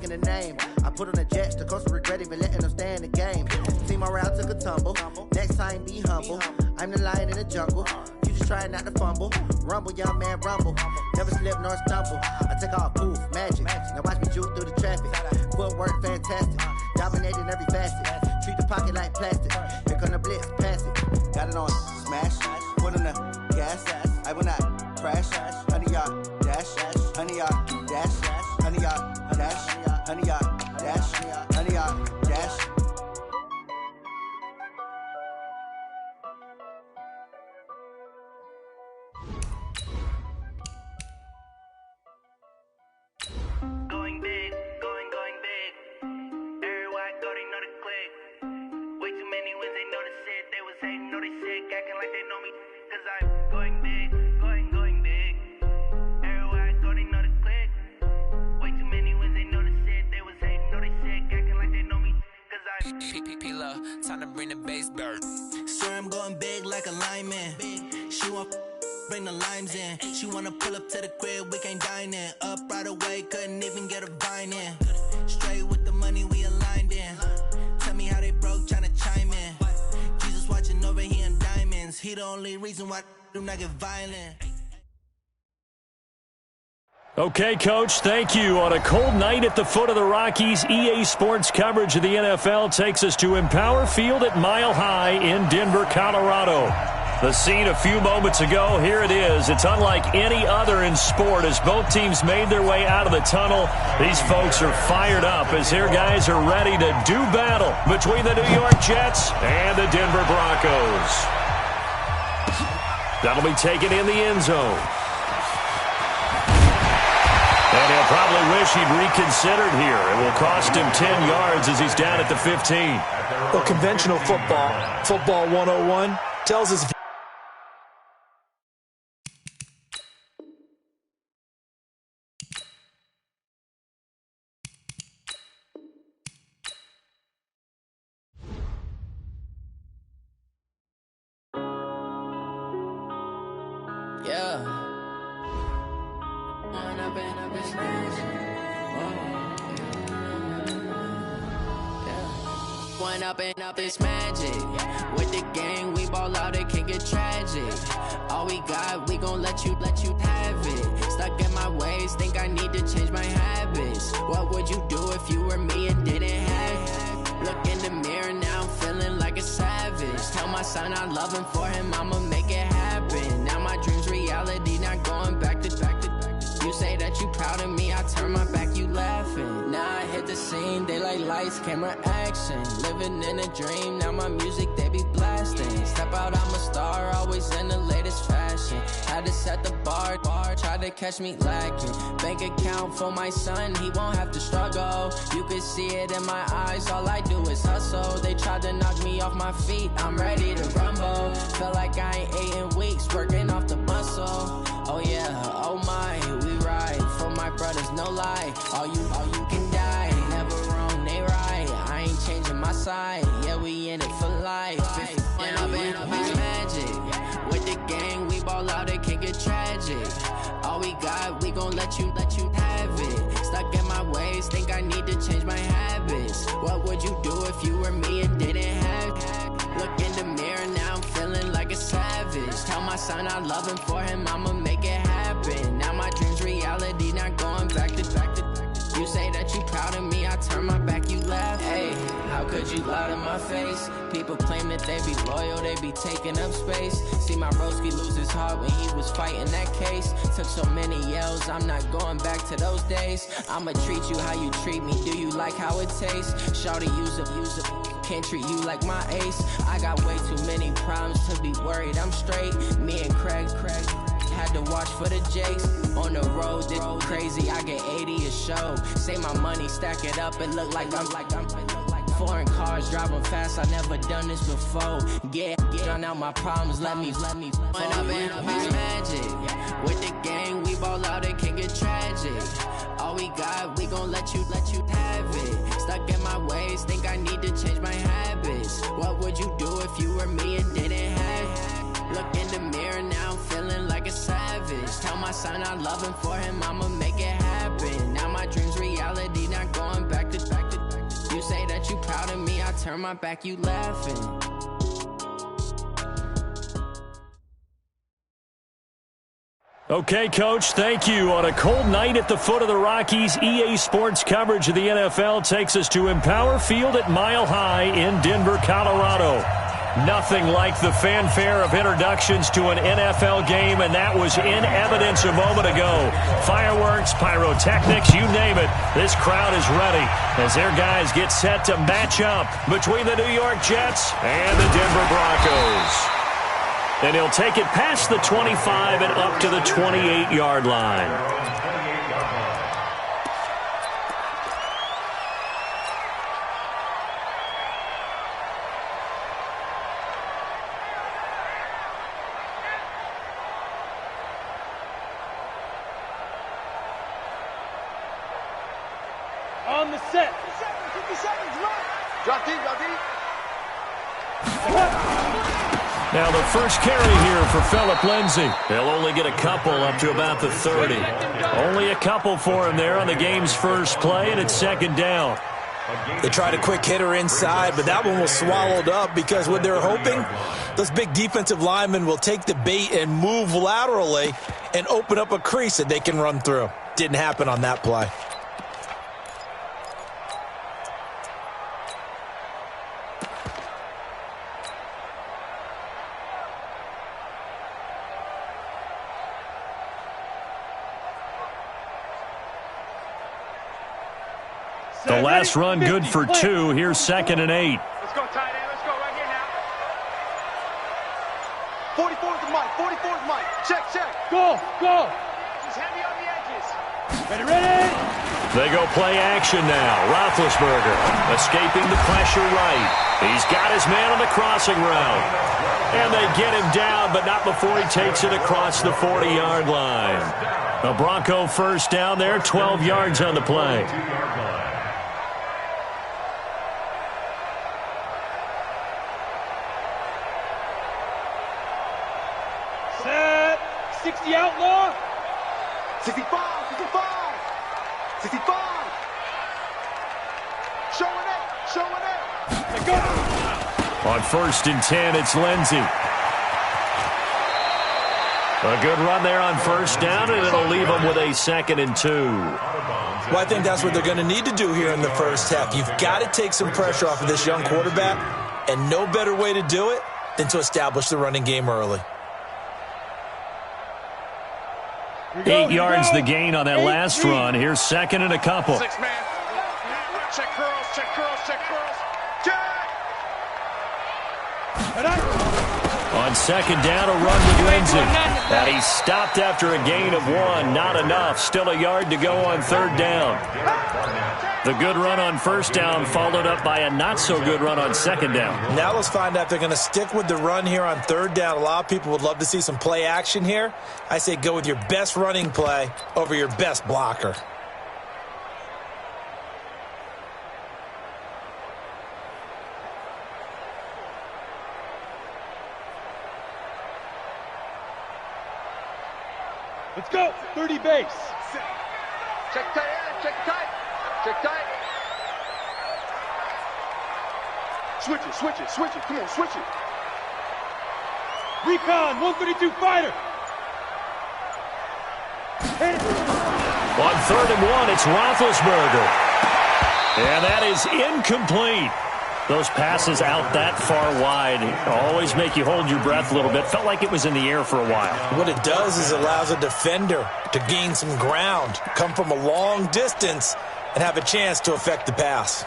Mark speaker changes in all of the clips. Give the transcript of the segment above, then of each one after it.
Speaker 1: in the name. I put on the Jets, the coach regret even letting them stay in the game. Team around took a tumble. Next time be humble. I'm the lion in the jungle. You just trying not to fumble. Rumble, young man, rumble. Never slip nor stumble. I take off, poof, magic. Now watch me juke through the traffic. Footwork fantastic. Dominating every facet. Treat the pocket like plastic. Here come the blitz, pass it. Got it on smash. Put on the gas. I will not crash. Honey yard dash. Honey yard dash. Honey yard dash. Honey yard dash. Honey yard dash.
Speaker 2: Going big, going big. Everywhere I go, they know the click. Way too many wins, they know the shit. They was hating, know they sick, acting like they know me. Cause I'm going big, going big. Everywhere I go, they know the click. Way too many wins, they know the shit. They was hating, know they sick, acting like they know me. Cause I'm
Speaker 3: P-P-P-Love, time to bring the bass bird.
Speaker 4: Sir, I'm going big like a lineman. She want bring the limes in. She wanna pull up to the crib, we can't dine in. Up right away, couldn't even get a vine in. Straight with the money we aligned in. Tell me how they broke, tryna chime in. Jesus watching over here in diamonds. He the only reason why do not get violent.
Speaker 5: Okay, Coach, thank you. On a cold night at the foot of the Rockies, EA Sports coverage of the NFL takes us to Empower Field at Mile High in Denver, Colorado. The scene a few moments ago, here it is. It's unlike any other in sport as both teams made their way out of the tunnel. These folks are fired up as their guys are ready to do battle between the New York Jets and the Denver Broncos. That'll be taken in the end zone. And he'll probably wish he'd reconsidered here. It will cost him 10 yards as he's down at the 15.
Speaker 6: Well, conventional football 101, tells us if
Speaker 7: up is magic. With the gang, we ball out, it can get tragic. All we got, we gon' let you have it. Stuck in my ways, think I need to change my habits. What would you do if you were me and didn't have it? Look in the mirror, now I'm feeling like a savage. Tell my son I love him, for him I'ma make it happen. Now my dream's reality, not going back to. You say that you proud of me, I turn my back, you laughing. Now I hit the scene, they like lights, camera, action. Living in a dream, now my music, they be blasting. Step out, I'm a star, always in the latest fashion. Had to set the bar, try to catch me lacking. Bank account for my son, he won't have to struggle. You can see it in my eyes, all I do is hustle. They tried to knock me off my feet, I'm ready to rumble. Feel like I ain't ate in weeks, working off the muscle. Oh yeah, oh my, we ride for my brothers, no lie. All you can die, never wrong, they right. I ain't changing my side, yeah, we in it for life. When up is magic. With the gang, we ball out, it can get tragic. All we got, we gon' let you have it. Stuck in my ways, think I need to change my habits. What would you do if you were me and didn't have it? Look in the mirror, now I'm feeling like a savage. Tell my son I love him, for him I'ma make it happen. Now my dream's reality, not going back to. You say that you proud of me, I turn my back, you laugh. Hey, how could you lie to my face? People claim that they be loyal, they be taking up space. See my broski lose his heart when he was fighting that case. Took so many yells, I'm not going back to those days. I'ma treat you how you treat me, do you like how it tastes? Shawty, use it, can't treat you like my ace. I got way too many problems to be worried, I'm straight. Me and Craig had to watch for the Jakes. On the road, this crazy, I get 80 a show. Say my money, stack it up, it look like I'm foreign cars, driving fast, I never done this before. Get drown out my problems, let me When up is magic. With the gang, we ball out, it can get tragic. All we got, we gon' let you have it. Stuck in my ways, think I need to change my habits. What would you do if you were me and didn't have it? Look in the mirror, now I'm feeling like a savage. Tell my son I love him, for him I'ma make it happen. Now my dream's reality, not going turn my back, you laughing.
Speaker 5: Okay, Coach, thank you. On a cold night at the foot of the Rockies, EA Sports coverage of the NFL takes us to Empower Field at Mile High in Denver, Colorado. Nothing like the fanfare of introductions to an NFL game, and that was in evidence a moment ago. Fireworks, pyrotechnics, you name it. This crowd is ready as their guys get set to match up between the New York Jets and the Denver Broncos. And he'll take it past the 25 and up to the 28-yard line.
Speaker 8: On the set. 50 seconds, run. Drop deep, drop deep.
Speaker 5: Now the first carry here for Phillip Lindsay. They'll only get a couple up to about the 30. Only a couple for him there on the game's first play, and it's second down.
Speaker 6: They tried a quick hitter inside, but that one was swallowed up because what they're hoping, those big defensive linemen will take the bait and move laterally and open up a crease that they can run through. Didn't happen on that play.
Speaker 5: The last run good for 2. Here's 2nd and 8.
Speaker 8: Let's go, tight end. Let's go right here now. 44's the mic. 44's the mic. Check, check. Go, go. Just heavy on the edges. Ready, ready.
Speaker 5: They go play action now. Roethlisberger escaping the pressure right. He's got his man on the crossing route. And they get him down, but not before he takes it across the 40-yard line. A Bronco first down there, 12 yards on the play.
Speaker 8: Set. 60 outlaw. 65, 65. 65. Showing it, showing it. Let go.
Speaker 5: On 1st and 10, it's Lindsay. A good run there on first down, and it'll leave them with a 2nd and 2.
Speaker 6: Well, I think that's what they're going to need to do here in the first half. You've got to take some pressure off of this young quarterback, and no better way to do it than to establish the running game early.
Speaker 5: 8 yards the gain on that last run. Here's 2nd and a couple.
Speaker 8: 6 man. Check curls, check curls, check curls. Check.
Speaker 5: On 2nd down, a run with Lindsay. And he's stopped after a gain of 1. Not enough. Still a yard to go on 3rd down. The good run on first down followed up by a not-so-good run on 2nd down.
Speaker 6: Now let's find out if they're going to stick with the run here on 3rd down. A lot of people would love to see some play action here. I say go with your best running play over your best blocker.
Speaker 8: Let's go. 30 base. Check tight, check tight. Check tight. Switch it, switch it, switch it. Come on, switch it. Recon, 132 fighter.
Speaker 5: On 3rd and 1, it's Roethlisberger. And that is incomplete. Those passes out that far wide always make you hold your breath a little bit. Felt like it was in the air for a while.
Speaker 6: What it does is it allows a defender to gain some ground, come from a long distance, and have a chance to affect the pass.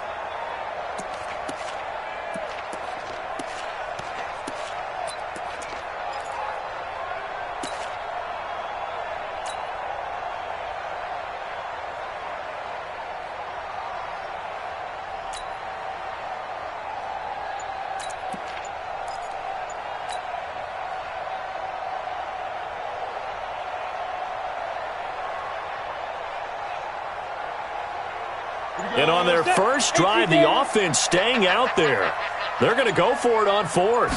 Speaker 5: And on their first drive, the offense staying out there. They're going to go for it on 4th.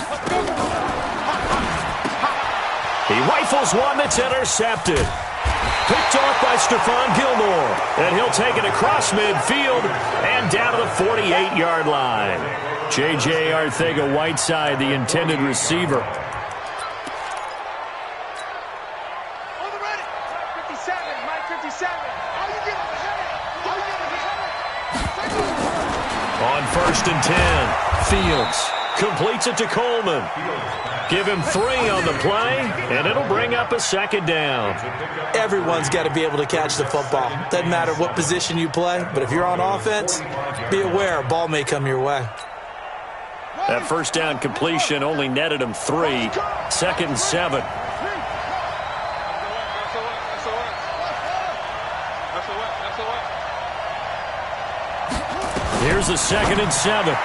Speaker 5: He rifles one that's intercepted. Picked off by Stephon Gilmore. And he'll take it across midfield and down to the 48-yard line. J.J. Arcega-Whiteside, the intended receiver.
Speaker 8: On the ready. 57, Mike 57. All you get is
Speaker 5: On 1st and 10, Fields completes it to Coleman. Give him 3 on the play, and it'll bring up a 2nd down.
Speaker 6: Everyone's got to be able to catch the football. Doesn't matter what position you play, but if you're on offense, be aware a ball may come your way.
Speaker 5: That 1st down completion only netted him 3. 2nd and 7. Here's a 2nd and 7.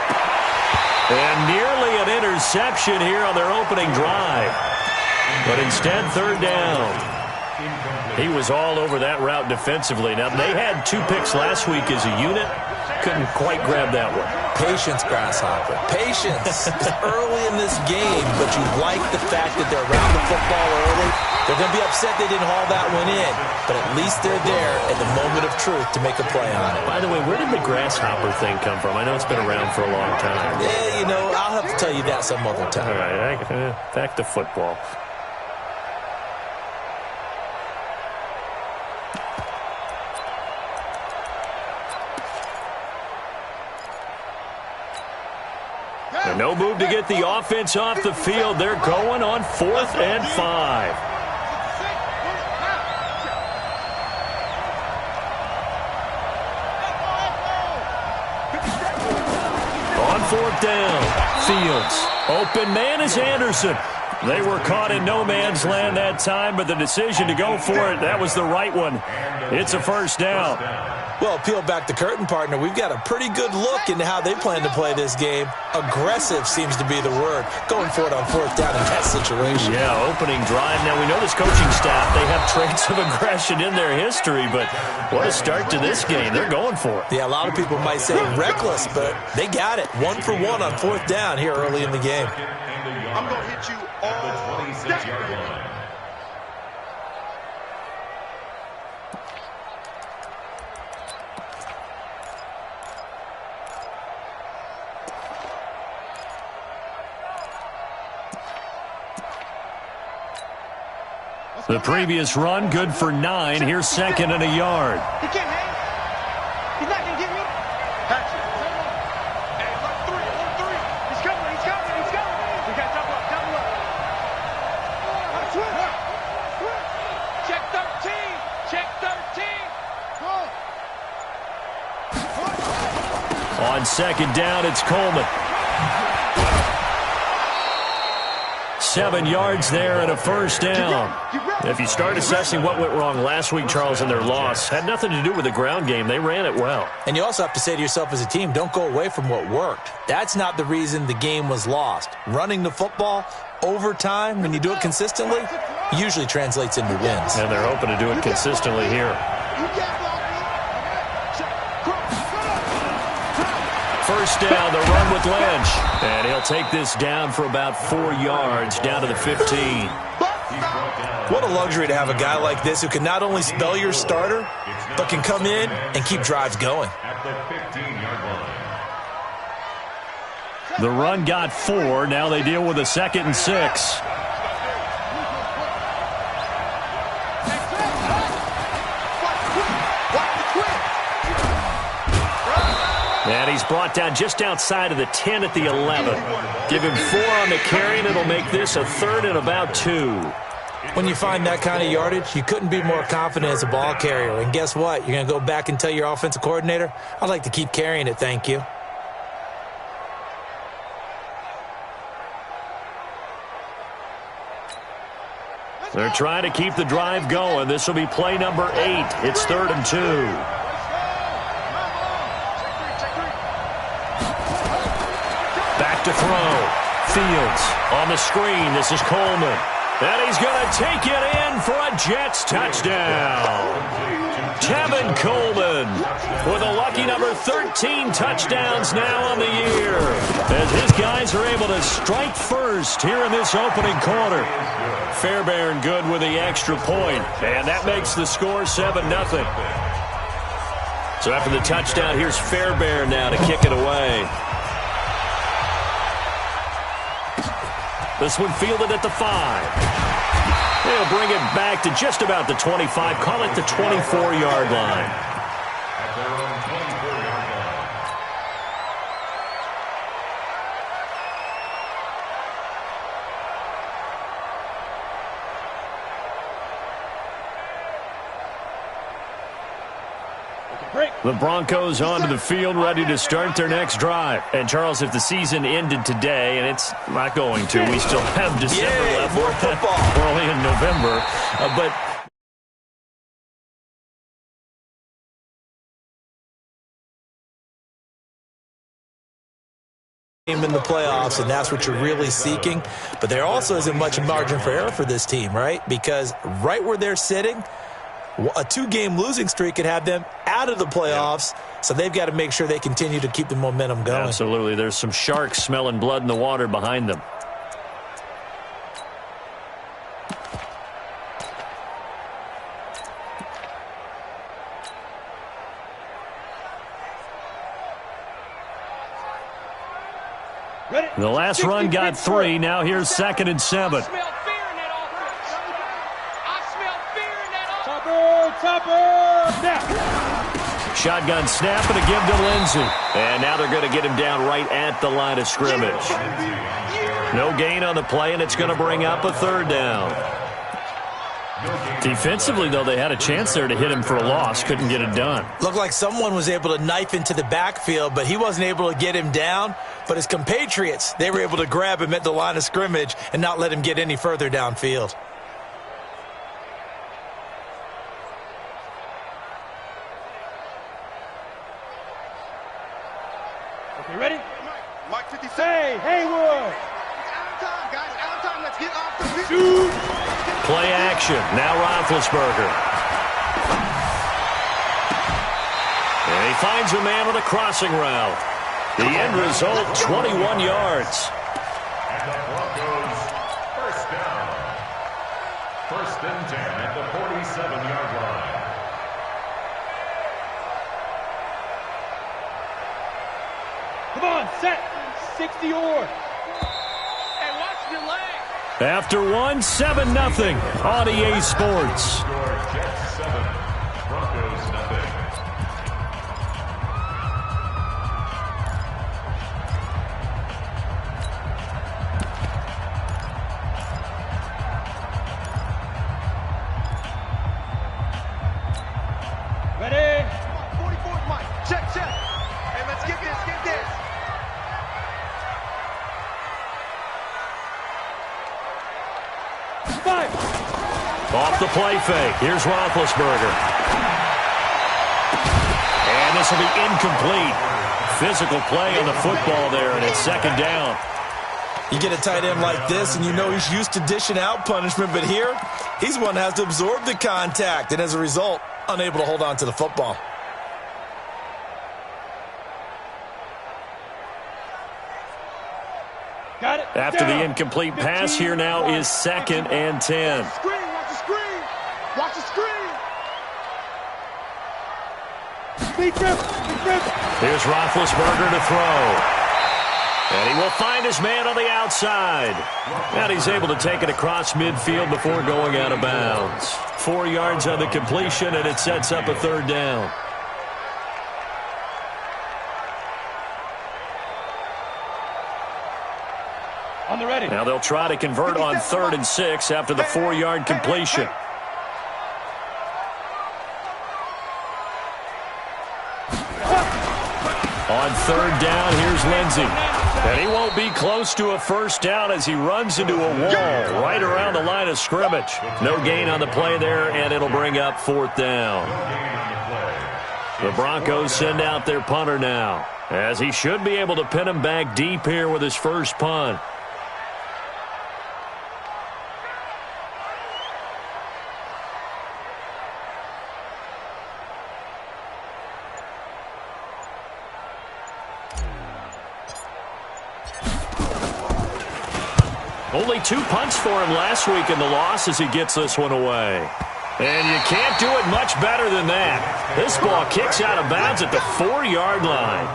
Speaker 5: And nearly an interception here on their opening drive. But instead, 3rd down. He was all over that route defensively. Now, they had 2 picks last week as a unit. Couldn't quite grab that one.
Speaker 6: Patience, Grasshopper. Patience. It's early in this game, but you like the fact that they're around the football early. They're going to be upset they didn't haul that one in, but at least they're there at the moment of truth to make a play on it.
Speaker 5: By the way, where did the grasshopper thing come from? I know it's been around for a long time.
Speaker 6: Yeah, you know, I'll have to tell you that some other time.
Speaker 5: All right, back to football. And no move to get the offense off the field. They're going on 4th and 5. On 4th down, Fields. Open man is Anderson. They were caught in no man's land that time, but the decision to go for it, that was the right one. It's a 1st down.
Speaker 6: Well, peel back the curtain, partner. We've got a pretty good look into how they plan to play this game. Aggressive seems to be the word. Going for it on 4th down in that situation.
Speaker 5: Yeah, opening drive. Now, we know this coaching staff, they have traits of aggression in their history, but what a start to this game. They're going for it.
Speaker 6: Yeah, a lot of people might say reckless, but they got it. 1 for 1 on 4th down here early in the game.
Speaker 8: I'm going to hit you all day.
Speaker 5: The previous run, good for 9. Here's 2nd and a yard.
Speaker 8: He can't hang. He's not going to get me. Patch it. Hey, look, 3, 1, 3. He's coming. We got to double up. Check 13.
Speaker 5: On 2nd down, it's Coleman. 7 yards there and a 1st down. If you start assessing what went wrong last week, Charles, in their loss, had nothing to do with the ground game. They ran it well.
Speaker 6: And you also have to say to yourself as a team, don't go away from what worked. That's not the reason the game was lost. Running the football over time, when you do it consistently, usually translates into wins.
Speaker 5: And they're hoping to do it consistently here. 1st down, the run with Lynch. And he'll take this down for about 4 yards, down to the 15.
Speaker 6: What a luxury to have a guy like this who can not only spell your starter, but can come in and keep drives going.
Speaker 5: The run got 4. Now they deal with a 2nd and 6. And he's brought down just outside of the 10 at the 11. Give him 4 on the carry, and it'll make this a 3rd and about 2.
Speaker 6: When you find that kind of yardage, you couldn't be more confident as a ball carrier. And guess what? You're going to go back and tell your offensive coordinator, I'd like to keep carrying it, thank you.
Speaker 5: They're trying to keep the drive going. This will be play number 8. It's 3rd and 2. Back to throw. Fields on the screen. This is Coleman. And he's going to take it in for a Jets touchdown. Tevin Coleman with a lucky number 13 touchdowns now on the year, as his guys are able to strike first here in this opening quarter. Fairbairn good with the extra point, and that makes the score 7-0. So after the touchdown, here's Fairbairn now to kick it away. This one fielded at the 5. They'll bring it back to just about the 25. Call it the 24-yard line.
Speaker 9: At their own 24-yard line.
Speaker 5: The Broncos onto the field, ready to start their next drive. And, Charles, if the season ended today, and it's not going to, we still have December left.
Speaker 6: More football.
Speaker 5: We're only in November. But
Speaker 6: in the playoffs, and that's what you're really seeking. But there also isn't much margin for error for this team, right? Because right where they're sitting, a 2-game losing streak could have them out of the playoffs, so they've got to make sure they continue to keep the momentum going.
Speaker 5: Absolutely. There's some sharks smelling blood in the water behind them. The last run got 3. Now here's 2nd and 7. Shotgun snap and a give to Lindsey. And now they're going to get him down right at the line of scrimmage. No gain on the play, and it's going to bring up a 3rd down. Defensively, though, they had a chance there to hit him for a loss. Couldn't get it done.
Speaker 6: Looked like someone was able to knife into the backfield, but he wasn't able to get him down. But his compatriots, they were able to grab him at the line of scrimmage and not let him get any further downfield.
Speaker 8: Okay, ready? Mike 50. Hey, Haywood. It's out of time, guys. Out of time. Let's get off the field.
Speaker 5: Play action. Now Roethlisberger. And he finds a man on a crossing route. The end result, 21 yards.
Speaker 9: And the Broncos, first down. 1st and 10 at the 47-yard line.
Speaker 8: Come on, set. 60 or. Hey, watch your leg.
Speaker 5: After 1, 7-0 on EA Sports.
Speaker 9: Score Jets 7, Broncos nothing.
Speaker 8: Ready? 44th Mike. Check. Hey, let's get this. Five.
Speaker 5: Off the play fake. Here's Roethlisberger. And this will be incomplete. Physical play on the football there, and it's 2nd down.
Speaker 6: You get a tight end like this, and you know he's used to dishing out punishment, but here, he's one that has to absorb the contact, and as a result, unable to hold on to the football.
Speaker 8: Got it.
Speaker 5: After the incomplete pass, here now is 2nd and 10.
Speaker 8: Watch the screen. Watch the screen. Speed trip.
Speaker 5: Here's Roethlisberger to throw. And he will find his man on the outside. And he's able to take it across midfield before going out of bounds. 4 yards on the completion, and it sets up a 3rd down.
Speaker 8: On the ready.
Speaker 5: Now they'll try to convert on 3rd and 6 after the 4-yard completion. On 3rd down, here's Lindsey. And he won't be close to a 1st down as he runs into a wall right around the line of scrimmage. No gain on the play there, and it'll bring up 4th down. The Broncos send out their punter now, as he should be able to pin him back deep here with his first punt. Only 2 punts for him last week in the loss as he gets this one away. And you can't do it much better than that. This ball kicks out of bounds at the 4-yard line.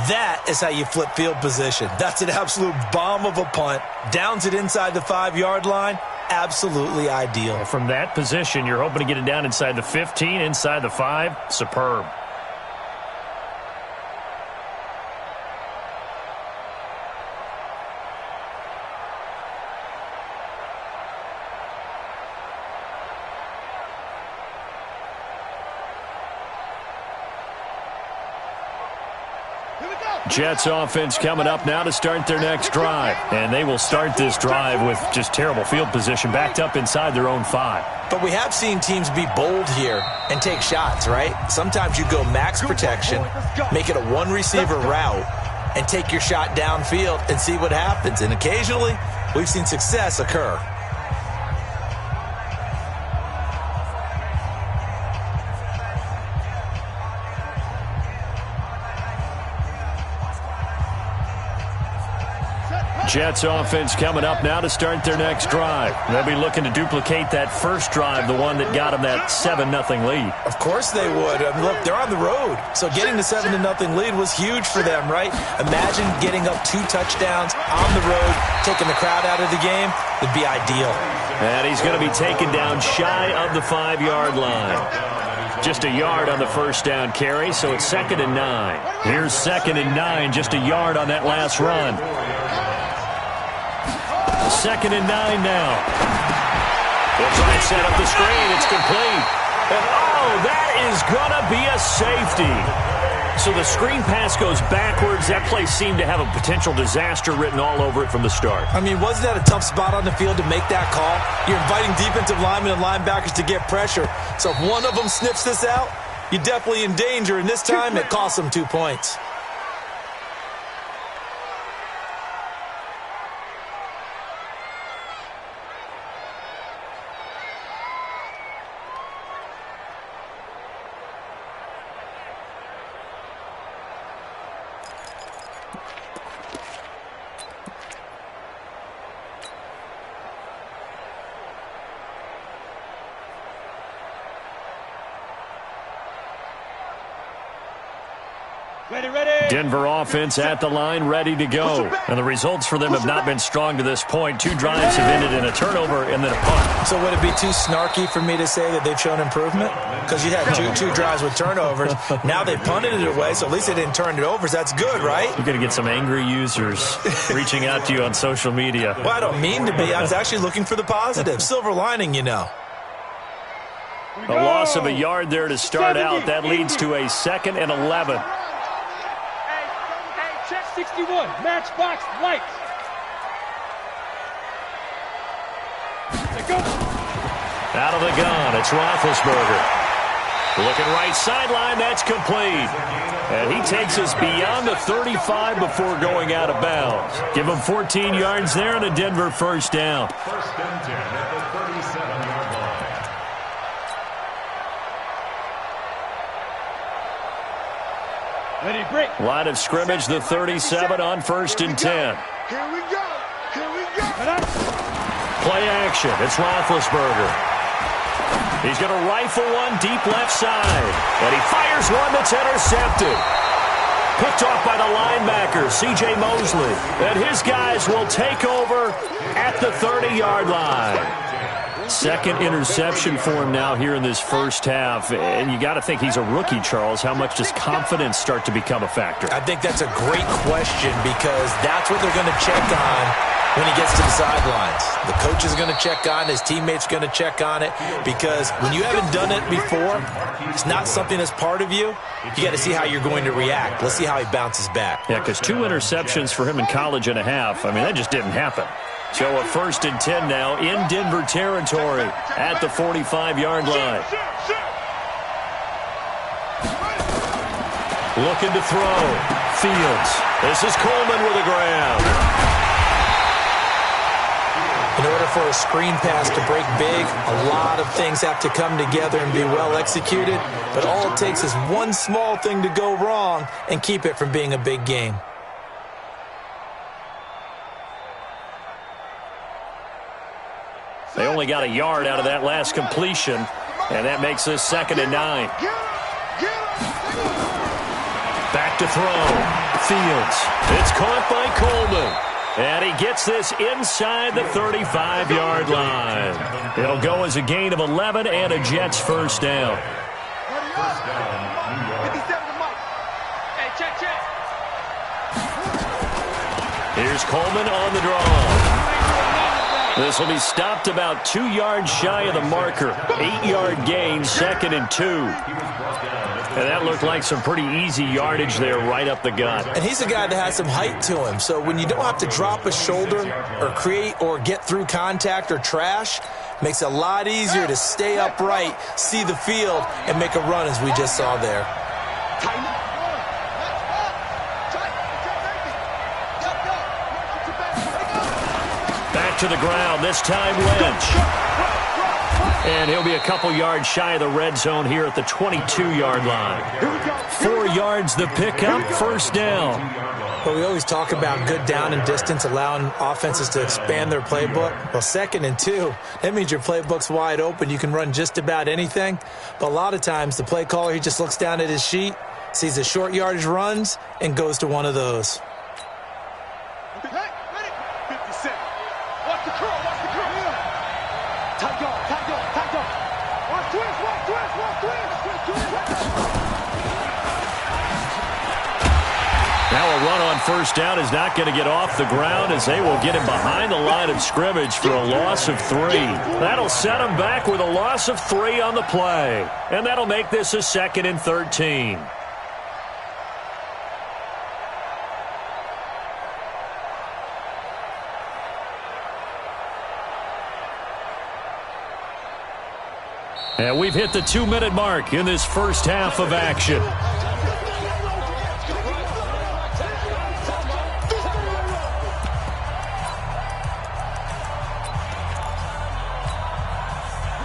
Speaker 6: That is how you flip field position. That's an absolute bomb of a punt. Downs it inside the 5-yard line. Absolutely ideal.
Speaker 5: From that position, you're hoping to get it down inside the 15, inside the 5. Superb. Jets offense coming up now to start their next drive. And they will start this drive with just terrible field position, backed up inside their own 5.
Speaker 6: But we have seen teams be bold here and take shots, right? Sometimes you go max protection, make it a one-receiver route, and take your shot downfield and see what happens. And occasionally, we've seen success occur.
Speaker 5: Jets offense coming up now to start their next drive. They'll be looking to duplicate that first drive, the one that got them that 7-0 lead.
Speaker 6: Of course they would. I mean, look, they're on the road. So getting the 7-0 lead was huge for them, right? Imagine getting up 2 touchdowns on the road, taking the crowd out of the game. It'd be ideal.
Speaker 5: And he's going to be taken down shy of the 5-yard line. Just a yard on the first down carry, so it's 2nd and 9. Here's 2nd and 9, just a yard on that last run. 2nd and 9 now. They'll try and set up the screen. It's complete. And, oh, that is going to be a safety. So the screen pass goes backwards. That play seemed to have a potential disaster written all over it from the start.
Speaker 6: I mean, wasn't that a tough spot on the field to make that call? You're inviting defensive linemen and linebackers to get pressure. So if one of them sniffs this out, you're definitely in danger. And this time, it cost them 2 points.
Speaker 5: Denver offense at the line, ready to go. And the results for them have not been strong to this point. 2 drives have ended in a turnover and then a punt.
Speaker 6: So would it be too snarky for me to say that they've shown improvement? Because you had two drives with turnovers. Now they punted it away, so at least they didn't turn it over. So that's good, right?
Speaker 5: You're going to get some angry users reaching out to you on social media.
Speaker 6: Well, I don't mean to be. I was actually looking for the positive. Silver lining, you know.
Speaker 5: A loss of a yard there to start out. That leads to a 2nd and 11.
Speaker 8: 61, matchbox lights.
Speaker 5: Out of the gun, it's Roethlisberger. Looking right sideline, that's complete. And he takes us beyond the 35 before going out of bounds. Give him 14 yards there and a Denver first down.
Speaker 9: 1st and 10 at the 37-yard line.
Speaker 8: Ready, break.
Speaker 5: Line of scrimmage, the 37 on 1st and 10.
Speaker 8: Here we go. Here we go.
Speaker 5: Play action. It's Roethlisberger. He's going to rifle one deep left side. And he fires one that's intercepted. Picked off by the linebacker, C.J. Mosley. And his guys will take over at the 30-yard line. 2nd interception for him now here in this first half. And you got to think he's a rookie, Charles. How much does confidence start to become a factor?
Speaker 6: I think that's a great question because that's what they're going to check on when he gets to the sidelines. The coach is going to check on, his teammates are going to check on it because when you haven't done it before, it's not something that's part of you. You got to see how you're going to react. Let's see how he bounces back.
Speaker 5: Yeah, because 2 interceptions for him in college and a half. I mean, that just didn't happen. So a 1st and 10 now in Denver territory at the 45-yard line. Looking to throw. Fields. This is Coleman with a grab.
Speaker 6: In order for a screen pass to break big, a lot of things have to come together and be well executed. But all it takes is one small thing to go wrong and keep it from being a big game.
Speaker 5: They only got a yard out of that last completion, and that makes this 2nd and 9. Back to throw. Fields. It's caught by Coleman. And he gets this inside the 35-yard line. It'll go as a gain of 11 and a Jets first down.
Speaker 9: First down, New York.
Speaker 8: 57 to Mike. Hey, check.
Speaker 5: Here's Coleman on the draw. This will be stopped about 2 yards shy of the marker. 8-yard gain, 2nd and 2. And that looked like some pretty easy yardage there right up the gut.
Speaker 6: And he's a guy that has some height to him. So when you don't have to drop a shoulder or create or get through contact or trash, makes it a lot easier to stay upright, see the field, and make a run as we just saw there.
Speaker 5: Back to the ground, this time Lynch. And he'll be a couple yards shy of the red zone here at the 22-yard line. 4 yards the pickup, first down.
Speaker 6: Well, we always talk about good down and distance, allowing offenses to expand their playbook. Well, 2nd and 2, that means your playbook's wide open. You can run just about anything. But a lot of times, the play caller, he just looks down at his sheet, sees the short yardage runs, and goes to one of those.
Speaker 5: Now a run on first down is not going to get off the ground as they will get him behind the line of scrimmage for a loss of 3. That'll set him back with a loss of 3 on the play. And that'll make this a 2nd and 13. And we've hit the 2-minute mark in this first half of action.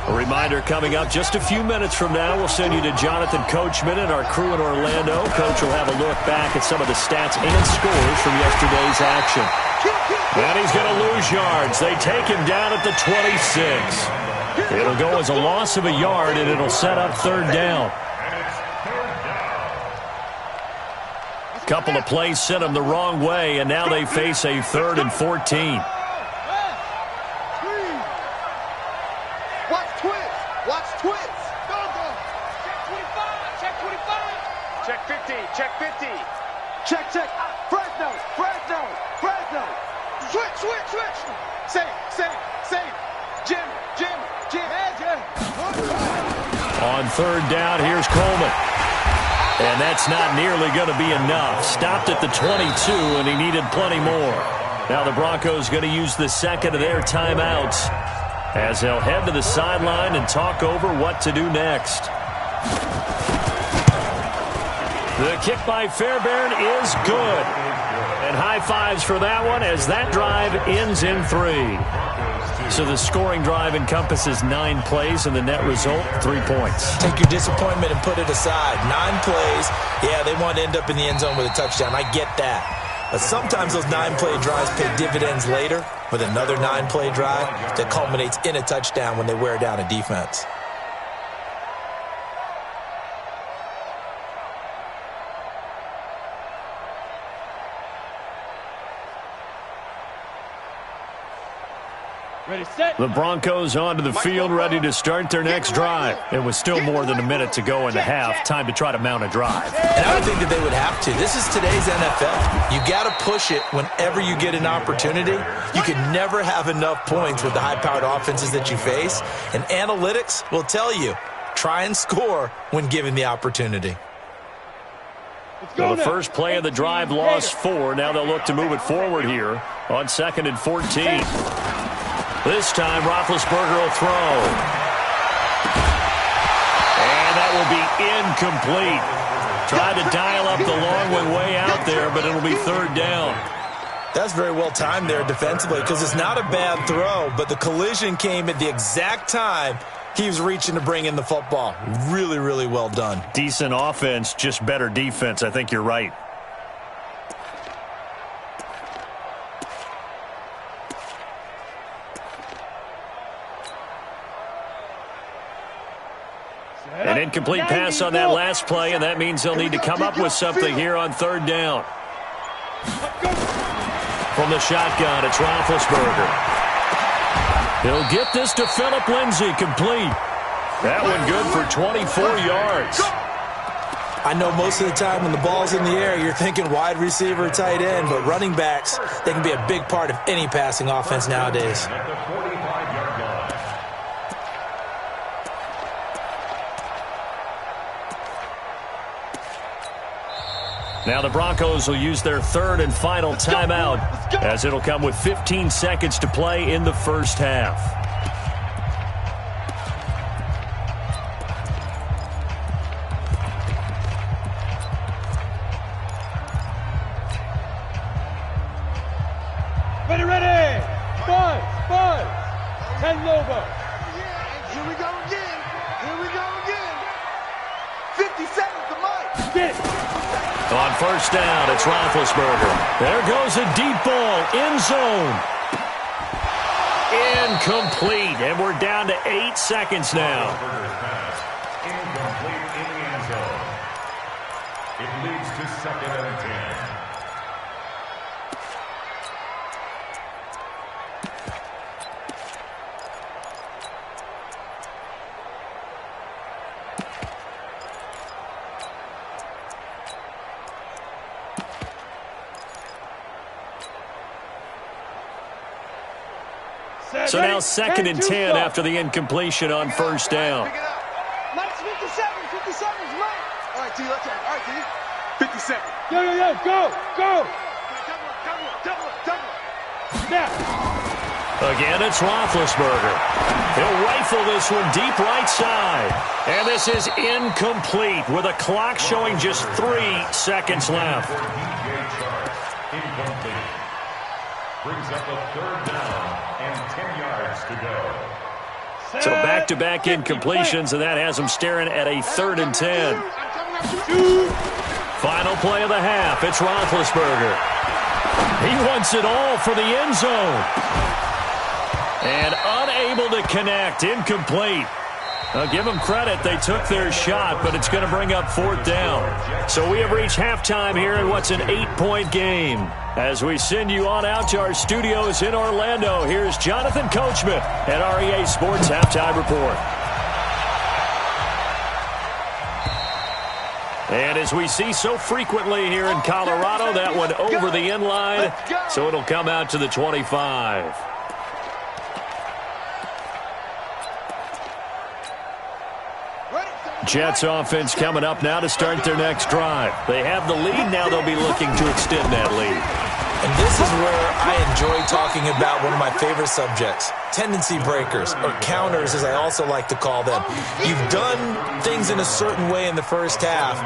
Speaker 5: A reminder coming up just a few minutes from now, we'll send you to Jonathan Coachman and our crew in Orlando. Coach will have a look back at some of the stats and scores from yesterday's action. And he's going to lose yards. They take him down at the 26. It'll go as a loss of a yard, and it'll set up 3rd down. Couple of plays sent them the wrong way, and now they face a 3rd and 14.
Speaker 8: Watch twins. Watch twins. Check 25. Check 50. Check 50. Check. Fresno. Switch. Save. Jim.
Speaker 5: On 3rd down, here's Coleman. And that's not nearly going to be enough. Stopped at the 22, and he needed plenty more. Now the Broncos going to use the 2nd of their timeouts as they'll head to the sideline and talk over what to do next. The kick by Fairbairn is good. And high fives for that one as that drive ends in 3. So the scoring drive encompasses 9 plays, and the net result, 3 points.
Speaker 6: Take your disappointment and put it aside. 9 plays, yeah, they want to end up in the end zone with a touchdown. I get that. But sometimes those 9-play drives pay dividends later with another 9-play drive that culminates in a touchdown when they wear down a defense.
Speaker 5: The Broncos onto the field, ready to start their next drive. It was still more than a minute to go in the half. Time to try to mount a drive.
Speaker 6: And I would think that they would have to. This is today's NFL. You got to push it whenever you get an opportunity. You can never have enough points with the high-powered offenses that you face. And analytics will tell you, try and score when given the opportunity.
Speaker 5: Well, the first play of the drive lost 4. Now they'll look to move it forward here on 2nd and 14. This time, Roethlisberger will throw. And that will be incomplete. Tried to dial up the long one way out there, but it'll be 3rd down.
Speaker 6: That's very well timed there defensively because it's not a bad throw, but the collision came at the exact time he was reaching to bring in the football. Really, really well done.
Speaker 5: Decent offense, just better defense. I think you're right. And incomplete pass on that last play, and that means they'll need to come up with something here on third down. From the shotgun, it's Roethlisberger. He'll get this to Phillip Lindsay, complete. That one good for 24 yards.
Speaker 6: I know most of the time when the ball's in the air, you're thinking wide receiver, tight end, but running backs, they can be a big part of any passing offense nowadays.
Speaker 9: At the 45-yard line.
Speaker 5: Now the Broncos will use their third and final timeout, as it'll come with 15 seconds to play in the first half.
Speaker 8: Ready! Buzz! 10 Lobo.
Speaker 10: Here we go again. 50 seconds to Mike.
Speaker 8: Get.
Speaker 5: On first down, it's Roethlisberger. There goes a deep ball, end zone. Incomplete, and we're down to 8 seconds now.
Speaker 9: Incomplete in the end zone. It leads to 2nd and 10.
Speaker 5: So now 2nd and 10 after the incompletion on first down.
Speaker 10: Mike's 57's Mike. All right, T, let's go. All right, T. 57.
Speaker 8: Yo, go!
Speaker 10: Double.
Speaker 8: Snap.
Speaker 5: Again, it's Roethlisberger. He'll rifle this one deep right side. And this is incomplete with a clock showing just 3 seconds left.
Speaker 9: Incomplete. Brings up a 3rd down and 10 yards to go.
Speaker 5: So back-to-back incompletions, and that has them staring at a 3rd and 10. Final play of the half. It's Roethlisberger. He wants it all for the end zone. And unable to connect. Incomplete. I'll give them credit. They took their shot, but it's going to bring up 4th down. So we have reached halftime here in what's an 8-point game. As we send you on out to our studios in Orlando, here's Jonathan Coachman at REA Sports Halftime Report. And as we see so frequently here in Colorado, that one over the end line, so it'll come out to the 25. Jets offense coming up now to start their next drive. They have the lead. Now they'll be looking to extend that lead.
Speaker 6: And this is where I enjoy talking about one of my favorite subjects, tendency breakers, or counters as I also like to call them. You've done things in a certain way in the first half,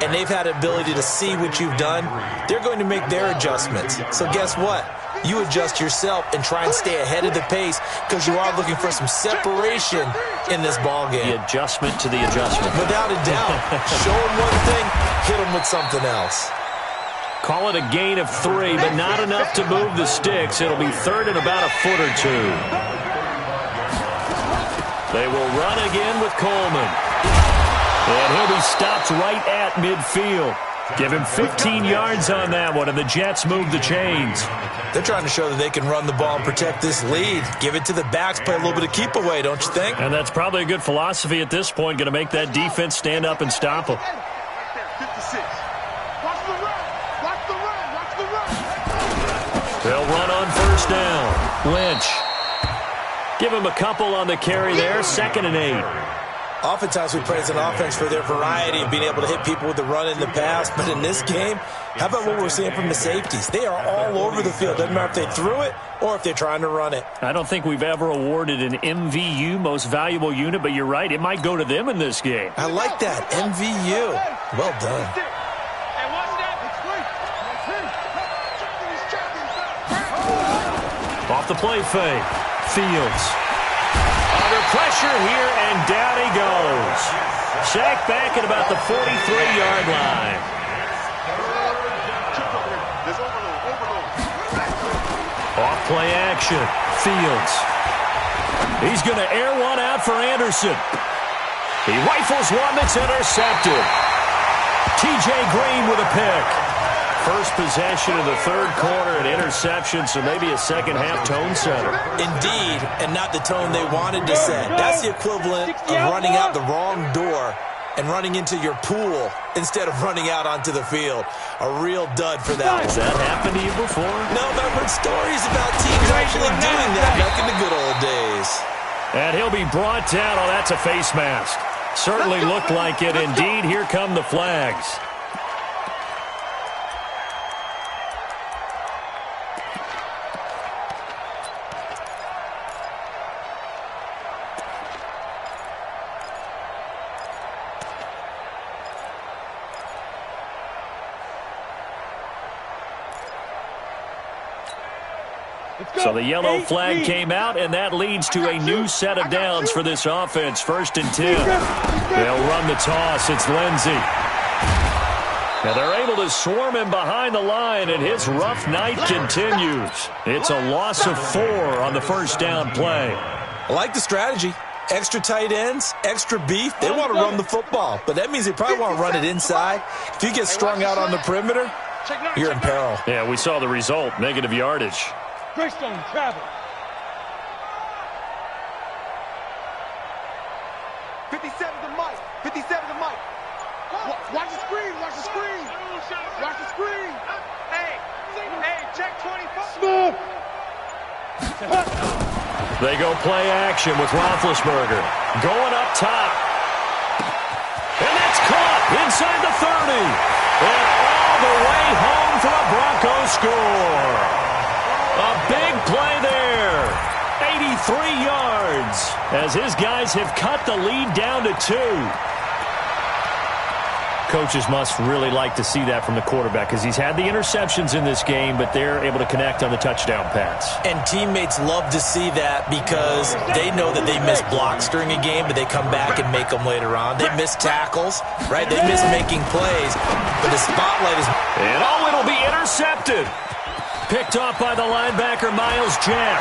Speaker 6: and they've had the ability to see what you've done. They're going to make their adjustments. So guess what? You adjust yourself and try and stay ahead of the pace because you are looking for some separation in this ball game.
Speaker 5: The adjustment to the adjustment.
Speaker 6: Without a doubt. Show them one thing, hit them with something else.
Speaker 5: Call it a gain of 3, but not enough to move the sticks. It'll be 3rd and about a foot or 2. They will run again with Coleman. And he'll be stopped right at midfield. Give him 15 yards on that one, and the Jets move the chains.
Speaker 6: They're trying to show that they can run the ball and protect this lead. Give it to the backs, play a little bit of keep away, don't you think?
Speaker 5: And that's probably a good philosophy at this point, going to make that defense stand up and stop them.
Speaker 10: 56. Watch the run.
Speaker 5: They'll run on first down. Lynch. Give him a couple on the carry there, 2nd and 8.
Speaker 6: Oftentimes we praise an offense for their variety of being able to hit people with the run in the pass, but in this game, how about what we're seeing from the safeties? They are all over the field. Doesn't matter if they threw it or if they're trying to run it.
Speaker 5: I don't think we've ever awarded an MVU, most valuable unit, but you're right, it might go to them in this game.
Speaker 6: I like that, MVU. Well done.
Speaker 5: Off the play fake, Fields. Under pressure here, and down he goes. Sacked back at about the 43-yard line. Off play action, Fields. He's going to air one out for Anderson. He rifles one that's intercepted. T.J. Green with a pick. First possession of the third quarter, an interception, so maybe a second-half tone setter.
Speaker 6: Indeed, and not the tone they wanted to set. That's the equivalent of running out the wrong door and running into your pool instead of running out onto the field. A real dud for that.
Speaker 5: Has that happened to you before?
Speaker 6: No, but I've heard stories about teams actually doing that back in the good old days.
Speaker 5: And he'll be brought down. Oh, that's a face mask. Certainly looked like it. Indeed, here come the flags. So the yellow flag came out, and that leads to a new set of downs for this offense. 1st and 10. They'll run the toss. It's Lindsey. Now they're able to swarm him behind the line, and his rough night continues. It's a loss of 4 on the first down play.
Speaker 6: I like the strategy. Extra tight ends, extra beef. They want to run the football, but that means they probably want to run it inside. If you get strung out on the perimeter, you're in peril.
Speaker 5: Yeah, we saw the result. Negative yardage.
Speaker 8: Greystone travel. 57 to Mike. 57 to Mike. Watch the screen. Watch the screen. Watch the screen. Hey, check 24.
Speaker 5: They go play action with Roethlisberger. Going up top. And that's caught inside the 30. And all the way home for a Broncos score. A big play there. 83 yards as his guys have cut the lead down to 2. Coaches must really like to see that from the quarterback because he's had the interceptions in this game, but they're able to connect on the touchdown pass.
Speaker 6: And teammates love to see that because they know that they miss blocks during a game, but they come back and make them later on. They miss tackles, right? They miss making plays, but the spotlight is...
Speaker 5: And it'll be intercepted. Picked off by the linebacker, Miles Jack.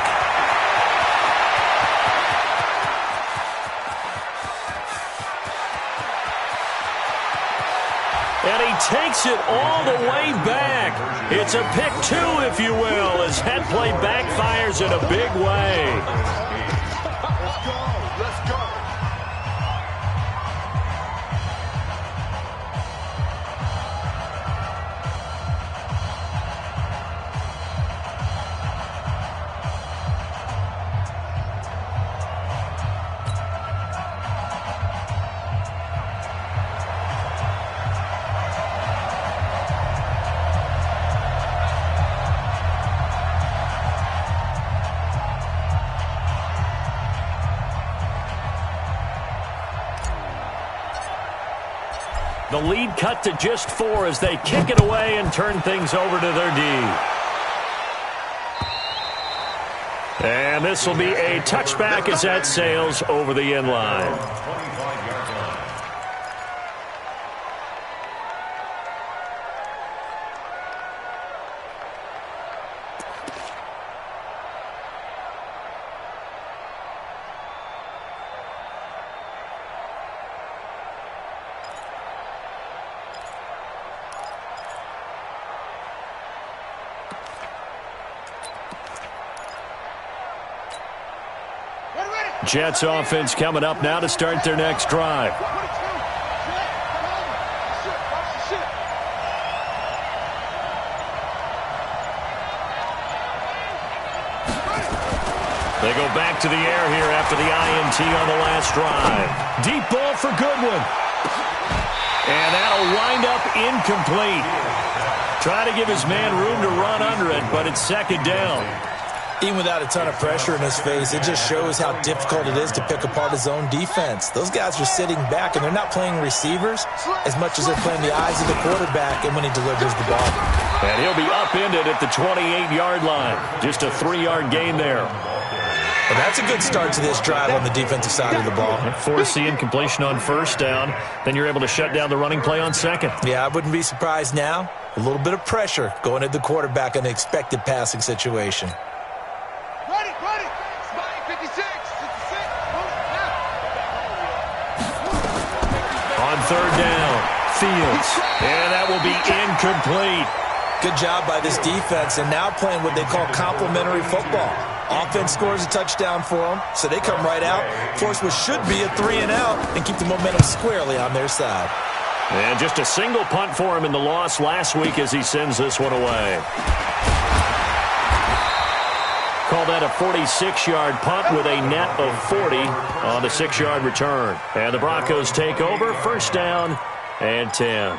Speaker 5: And he takes it all the way back. It's a pick 2, if you will, as that play backfires in a big way. The lead cut to just 4 as they kick it away and turn things over to their D. And this will be a touchback as that sails over the end line. Jets offense coming up now to start their next drive. They go back to the air here after the INT on the last drive. Deep ball for Goodwin. And that'll wind up incomplete. Try to give his man room to run under it, but it's second down.
Speaker 6: Even without a ton of pressure in his face, it just shows how difficult it is to pick apart his own defense. Those guys are sitting back, and they're not playing receivers as much as they're playing the eyes of the quarterback and when he delivers the ball.
Speaker 5: And he'll be upended at the 28-yard line. Just a 3-yard gain there.
Speaker 6: Well, that's a good start to this drive on the defensive side of the ball.
Speaker 5: Forcing completion on first down. Then you're able to shut down the running play on second.
Speaker 6: Yeah, I wouldn't be surprised now. A little bit of pressure going at the quarterback in the expected passing situation.
Speaker 5: third down. Fields. And that will be incomplete.
Speaker 6: Good job by this defense, and now playing what they call complementary football. Offense scores a touchdown for them, so they come right out, force what should be a 3-and-out, and keep the momentum squarely on their side.
Speaker 5: And just a single punt for him in the loss last week as he sends this one away. Call that a 46-yard punt with a net of 40 on the 6-yard return. And the Broncos take over, first down and 10.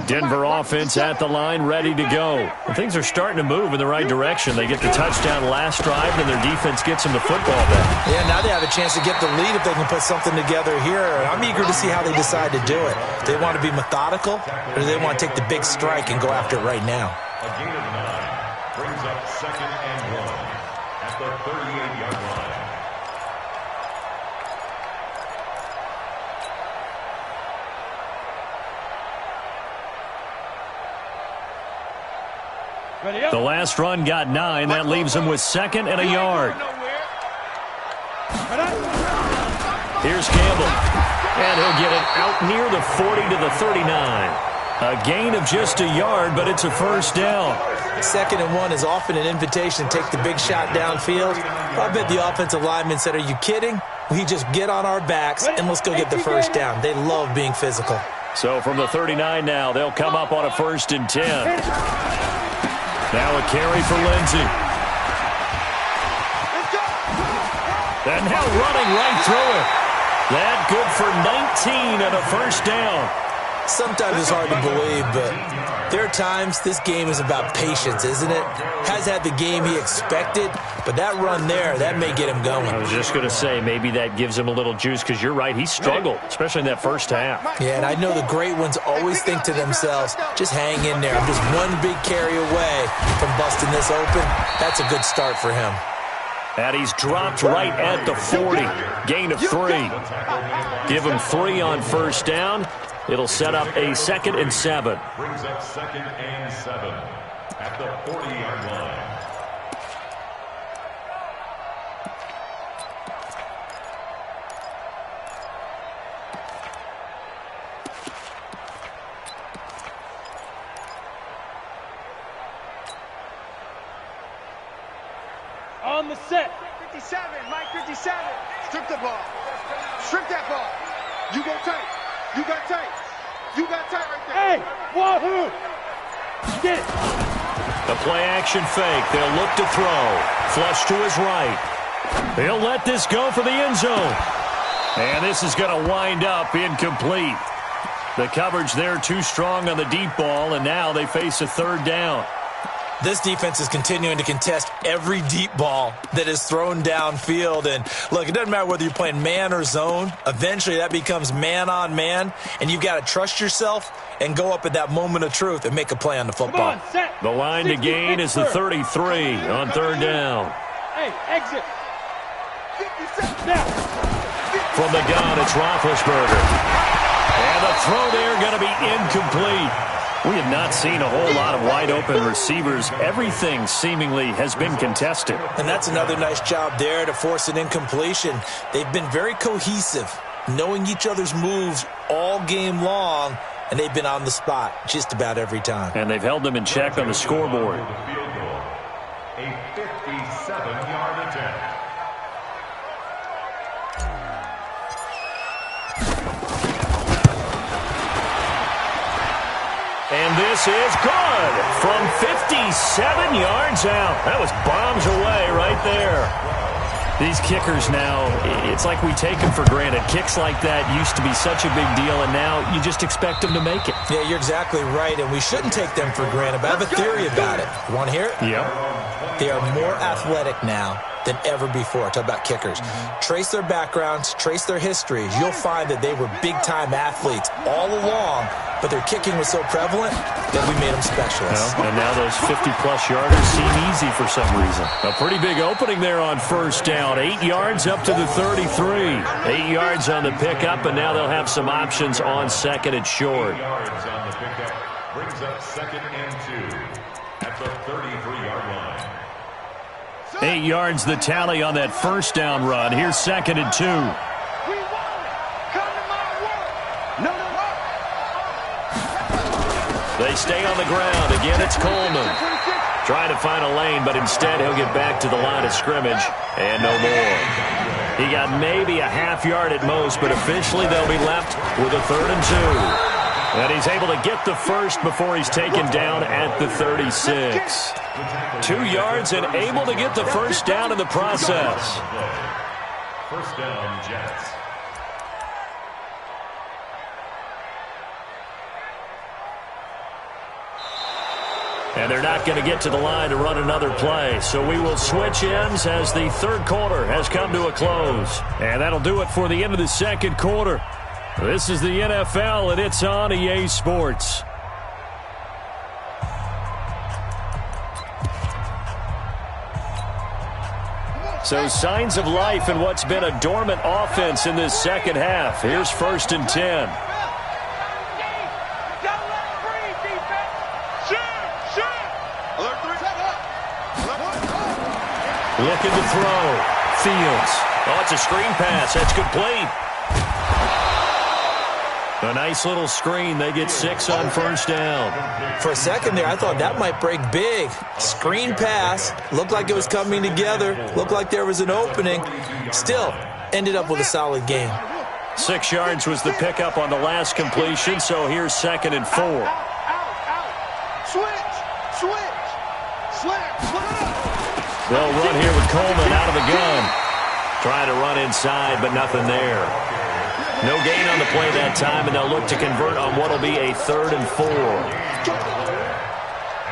Speaker 5: Denver offense at the line, ready to go. And things are starting to move in the right direction. They get the touchdown last drive, and their defense gets them the football back.
Speaker 6: Yeah, now they have a chance to get the lead if they can put something together here. I'm eager to see how they decide to do it. Do they want to be methodical, or do they want to take the big strike and go after it right now?
Speaker 9: A gain of 9 brings up 2nd and 1 at the 38-yard line.
Speaker 5: The last run got 9. That leaves them with 2nd and a yard. Here's Campbell. And he'll get it out near the 40 to the 39. A gain of just a yard, but it's a first down.
Speaker 6: 2nd and 1 is often an invitation to take the big shot downfield. I bet the offensive lineman said, "Are you kidding? We just get on our backs and let's go get the first down." They love being physical.
Speaker 5: So from the 39 now, they'll come up on a 1st and 10. Now a carry for Lindsey. And now running right through it. That good for 19 and a first down.
Speaker 6: Sometimes it's hard to believe, but there are times this game is about patience, isn't it? Has had the game he expected, but that run there, that may get him going.
Speaker 5: I was just going to say, maybe that gives him a little juice, because you're right, he struggled, especially in that first half.
Speaker 6: Yeah, and I know the great ones always think to themselves, just hang in there. I'm just one big carry away from busting this open. That's a good start for him.
Speaker 5: And he's dropped right at the 40. Gain of 3. Give him 3 on first down. It'll set up a 2nd and 7.
Speaker 9: Brings up 2nd and 7 at the 40-yard line.
Speaker 8: On the set. 57, Mike 57. Strip the ball. Strip that ball. You go tight. You got tight. You got tight right there. Hey, wahoo! Get it.
Speaker 5: The play action fake. They'll look to throw. Flush to his right. They'll let this go for the end zone. And this is going to wind up incomplete. The coverage there too strong on the deep ball, and now they face a 3rd down.
Speaker 6: This defense is continuing to contest every deep ball that is thrown downfield. And, look, it doesn't matter whether you're playing man or zone. Eventually, that becomes man-on-man, and you've got to trust yourself and go up at that moment of truth and make a play on the football.
Speaker 8: Come on, set.
Speaker 5: The line to gain is the 33 on 3rd down.
Speaker 8: Hey, exit. 57 now.
Speaker 5: From the gun, it's Roethlisberger. And the throw there going to be incomplete. We have not seen a whole lot of wide-open receivers. Everything seemingly has been contested.
Speaker 6: And that's another nice job there to force an incompletion. They've been very cohesive, knowing each other's moves all game long, and they've been on the spot just about every time.
Speaker 5: And they've held them in check on the scoreboard.
Speaker 9: A 57-yard attempt.
Speaker 5: And this is good from 57 yards out. That was bombs away right there. These kickers now, it's like we take them for granted. Kicks like that used to be such a big deal, and now you just expect them to make it.
Speaker 6: Yeah, you're exactly right, and we shouldn't take them for granted. But I have a theory about it. You want to hear it?
Speaker 5: Yep.
Speaker 6: They are more athletic now than ever before. Talk about kickers. Trace their backgrounds, trace their histories. You'll find that they were big-time athletes all along, but their kicking was so prevalent that we made them specialists.
Speaker 5: Well, and now those 50-plus yarders seem easy for some reason. A pretty big opening there on first down. 8 yards up to the 33. 8 yards on the pickup, and now they'll have some options on 2nd and short.
Speaker 9: 8 yards on the pickup brings up 2nd and 2 at the 33-yard line.
Speaker 5: 8 yards the tally on that first down run. Here's 2nd and 2.
Speaker 8: We want it. Come to my work. No.
Speaker 5: They stay on the ground. Again, it's Coleman. Trying to find a lane, but instead he'll get back to the line of scrimmage and no more. He got maybe a half yard at most, but officially they'll be left with a 3rd and 2. And he's able to get the first before he's taken down at the 36. 2 yards and able to get the first down in the process.
Speaker 9: First down, Jets.
Speaker 5: And they're not going to get to the line to run another play. So we will switch ends as the third quarter has come to a close. And that'll do it for the end of the second quarter. This is the NFL, and it's on EA Sports. So signs of life in what's been a dormant offense in this second half. Here's 1st and 10. Looking to throw. Fields. Oh, it's a screen pass. That's complete. A nice little screen. They get 6 on first down.
Speaker 6: For a second there, I thought that might break big. Screen pass. Looked like it was coming together. Looked like there was an opening. Still, ended up with a solid game.
Speaker 5: 6 yards was the pickup on the last completion, so here's 2nd and 4. They'll run here with Coleman out of the gun. Trying to run inside, but nothing there. No gain on the play that time, and they'll look to convert on what will be a 3rd and 4.
Speaker 9: And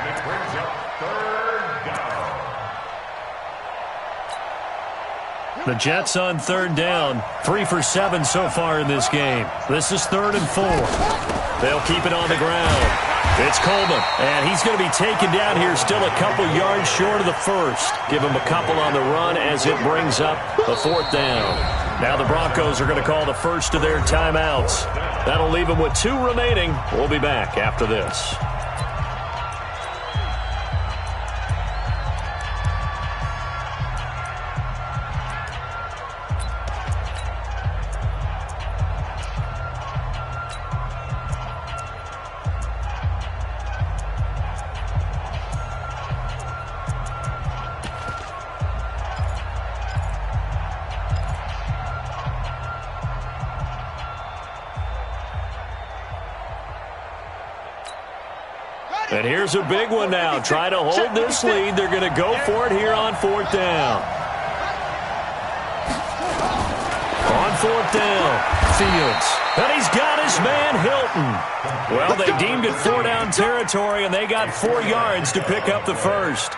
Speaker 9: it brings up 3rd down.
Speaker 5: The Jets on 3rd down. 3 for 7 so far in this game. This is 3rd and 4. They'll keep it on the ground. It's Coleman, and he's going to be taken down here still a couple yards short of the first. Give him a couple on the run as it brings up the 4th down. Now the Broncos are going to call the first of their timeouts. That'll leave them with 2 remaining. We'll be back after this. And here's a big one now. Try to hold this lead. They're going to go for it here on 4th down. On 4th down, Fields. And he's got his man Hilton. Well, they deemed it 4-down territory, and they got 4 yards to pick up the first.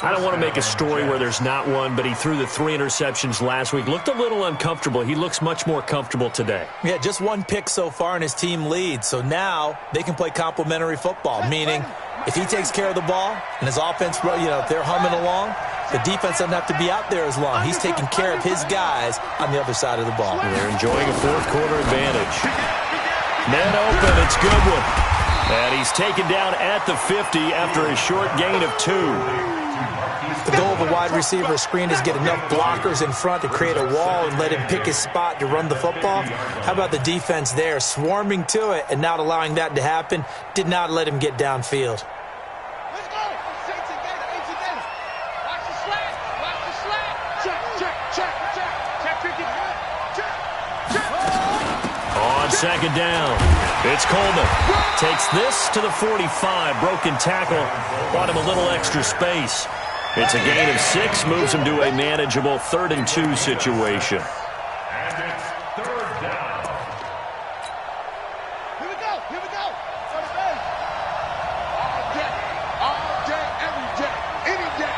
Speaker 5: I don't want to make a story where there's not one, but he threw the 3 interceptions last week. Looked a little uncomfortable. He looks much more comfortable today.
Speaker 6: Yeah, just 1 pick so far, and his team leads. So now they can play complementary football, meaning if he takes care of the ball and his offense, if they're humming along, the defense doesn't have to be out there as long. He's taking care of his guys on the other side of the ball.
Speaker 5: They're enjoying a 4th quarter advantage. Man open, it's Goodwin. And he's taken down at the 50 after a short gain of 2.
Speaker 6: The goal of a wide receiver screen is get enough blockers in front to create a wall and let him pick his spot to run the football. How about the defense there, swarming to it and not allowing that to happen? Did not let him get downfield.
Speaker 8: Let's go. Watch the slant. Check 50.
Speaker 5: On 2nd down, it's Coleman. Takes this to the 45. Broken tackle. Bought him a little extra space. It's a gain of 6, moves him to a manageable 3rd and 2 situation.
Speaker 9: And it's 3rd down.
Speaker 8: Here we go. For the base. All day, every day, any day.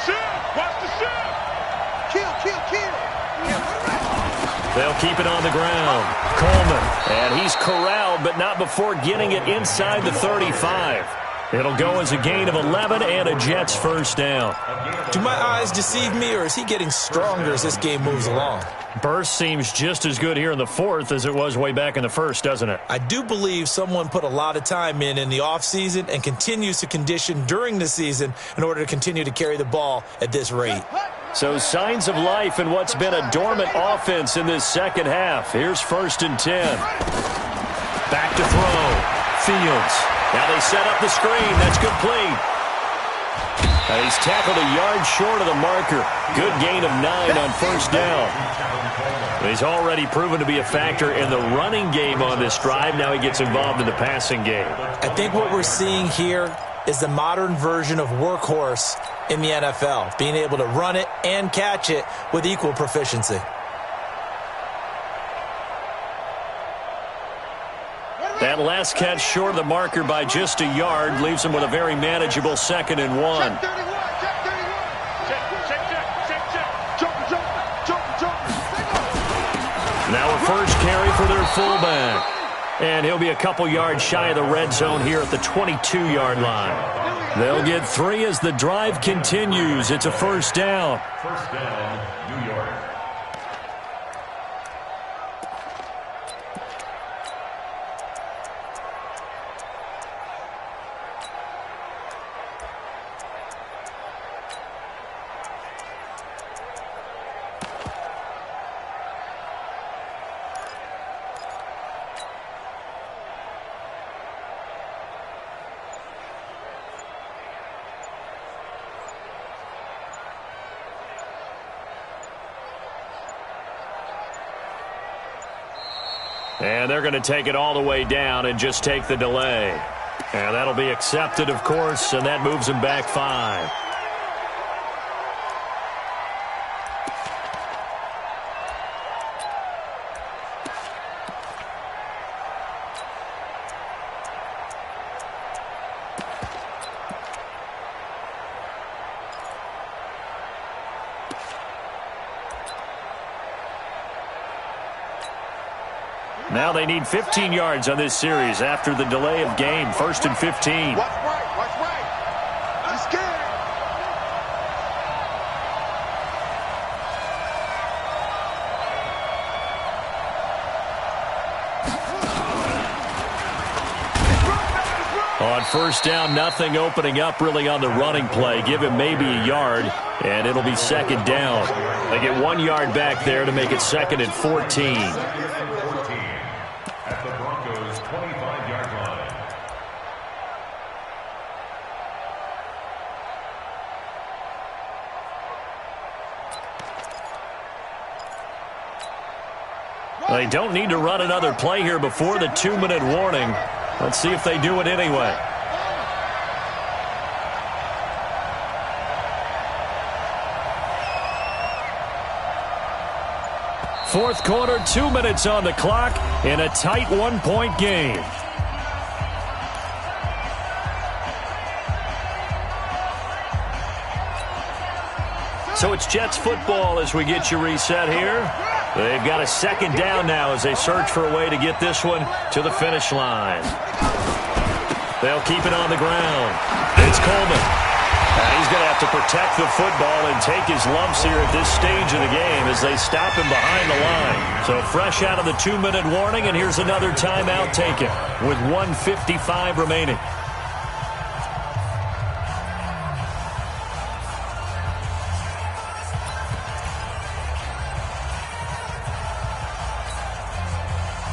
Speaker 8: Shoot. Watch the shoot. Kill.
Speaker 5: They'll keep it on the ground. Coleman, and he's corralled, but not before getting it inside the 35. It'll go as a gain of 11 and a Jets first down.
Speaker 6: Do my eyes deceive me, or is he getting stronger as this game moves along?
Speaker 5: Burst seems just as good here in the fourth as it was way back in the first, doesn't it?
Speaker 6: I do believe someone put a lot of time in the offseason and continues to condition during the season in order to continue to carry the ball at this rate.
Speaker 5: So signs of life in what's been a dormant offense in this second half. Here's 1st and 10. Back to throw. Fields. Now they set up the screen. That's complete. And he's tackled a yard short of the marker. Good gain of 9 on first down. He's already proven to be a factor in the running game on this drive. Now he gets involved in the passing game.
Speaker 6: I think what we're seeing here is the modern version of workhorse in the NFL, being able to run it and catch it with equal proficiency.
Speaker 5: That last catch short of the marker by just a yard leaves him with a very manageable 2nd and 1. Now a first carry for their fullback. And he'll be a couple yards shy of the red zone here at the 22-yard line. They'll get 3 as the drive continues. It's a first down.
Speaker 9: First down, New York.
Speaker 5: And they're going to take it all the way down and just take the delay. And that'll be accepted, of course, and that moves him back 5. Now they need 15 yards on this series after the delay of game. 1st and 15.
Speaker 8: Watch right, watch right. He's scared.
Speaker 5: On first down, nothing opening up really on the running play. Give him maybe a yard, and it'll be 2nd down. They get 1 yard back there to make it 2nd and 14.
Speaker 9: At the Broncos' 25-yard line.
Speaker 5: They don't need to run another play here before the 2-minute warning. Let's see if they do it anyway. Fourth quarter, 2 minutes on the clock in a tight 1-point game. So it's Jets football as we get you reset here. They've got a 2nd down now as they search for a way to get this one to the finish line. They'll keep it on the ground. It's Coleman. And he's going to have to protect the football and take his lumps here at this stage of the game as they stop him behind the line. So fresh out of the 2-minute warning, and here's another timeout taken with 1:55 remaining.